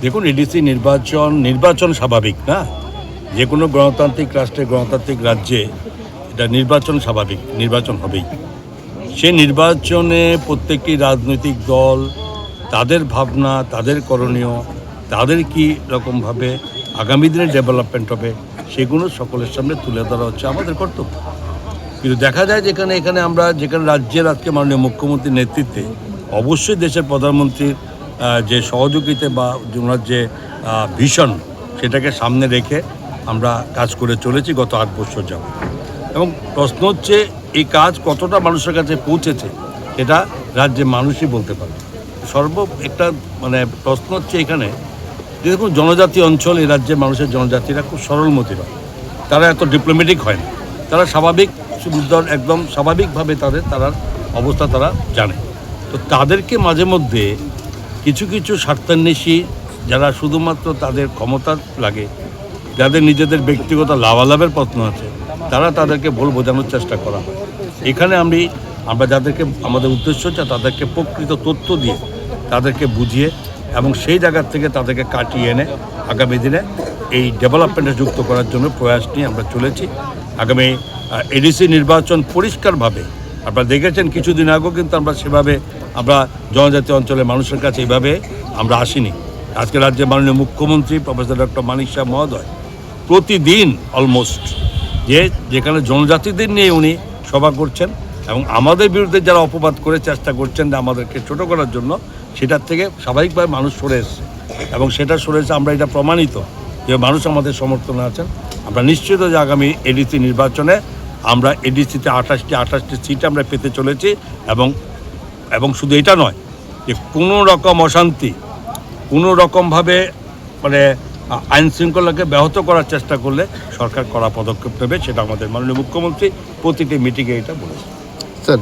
দেখুন, এডিসি নির্বাচন স্বাভাবিক না? যে কোনো গণতান্ত্রিক রাষ্ট্রে, গণতান্ত্রিক রাজ্যে এটা নির্বাচন স্বাভাবিক, নির্বাচন হবেই। সে নির্বাচনে প্রত্যেকটি রাজনৈতিক দল তাদের ভাবনা, তাদের করণীয়, তাদের কী রকমভাবে আগামী দিনে ডেভেলপমেন্ট হবে সেগুলো সকলের সামনে তুলে ধরা হচ্ছে আমাদের কর্তব্য। কিন্তু দেখা যায় এখানে আমরা যেখানে রাজ্যের আজকে মাননীয় মুখ্যমন্ত্রীর নেতৃত্বে অবশ্যই দেশের প্রধানমন্ত্রীর যে সহযোগিতা বা ওনার যে ভিশন সেটাকে সামনে রেখে আমরা কাজ করে চলেছি গত 8 বছর যাবত। এবং প্রশ্ন হচ্ছে এই কাজ কতটা মানুষের কাছে পৌঁছেছে এটা রাজ্যের মানুষই বলতে পারে। একটা প্রশ্ন হচ্ছে এখানে যে দেখুন, জনজাতি অঞ্চল, এই রাজ্যের মানুষের জনজাতিরা খুব সরলমতি হয়, তারা এত ডিপ্লোম্যাটিক হয় না, তারা একদম স্বাভাবিকভাবে তারা অবস্থা তারা জানে। তো তাদেরকে মাঝে মধ্যে কিছু স্বার্থান্বেষী যারা শুধুমাত্র তাদের ক্ষমতা লাগে, যাদের নিজেদের ব্যক্তিগত লাভালাভের প্রশ্ন আছে, তাদেরকে ভুল বোঝানোর চেষ্টা করা হয়। এখানে আমরা যাদেরকে আমাদের উদ্দেশ্য হচ্ছে তাদেরকে প্রকৃত তথ্য দিয়ে তাদেরকে বুঝিয়ে এবং সেই জায়গার থেকে তাদেরকে কাটিয়ে এনে আগামী দিনে এই ডেভেলপমেন্টে যুক্ত করার জন্য প্রয়াস নিয়ে আমরা চলেছি। আগামী এডিসি নির্বাচন পরিষ্কারভাবে আপনারা দেখেছেন, কিছুদিন আগেও কিন্তু সেভাবে আমরা জনজাতি অঞ্চলের মানুষের কাছে এইভাবে আমরা আসিনি। আজকে রাজ্যের মাননীয় মুখ্যমন্ত্রী প্রফেসর ডক্টর মানিক সাহা মহোদয় প্রতিদিন অলমোস্ট যেখানে জনজাতিদের নিয়ে উনি সভা করছেন এবং আমাদের বিরুদ্ধে যারা অপবাদ করে চেষ্টা করছেন যে আমাদেরকে ছোট করার জন্য, সেটার থেকে স্বাভাবিকভাবে মানুষ সরে এসছে এবং সেটা সরে এসে আমরা এটা প্রমাণিত যে মানুষ আমাদের সমর্থনে আছেন। আমরা নিশ্চিত যে আগামী এডিসি নির্বাচনে আমরা এডিসিতে 28টি সিট আমরা পেতে চলেছি এবং শুধু এটা নয় যে কোনো রকম অশান্তি, কোনো রকমভাবে আইন শৃঙ্খলাকে ব্যাহত করার চেষ্টা করলে সরকার কড়া পদক্ষেপ নেবে, সেটা আমাদের মাননীয় মুখ্যমন্ত্রী প্রতিটি মিটিংয়ে এটা বলেছে।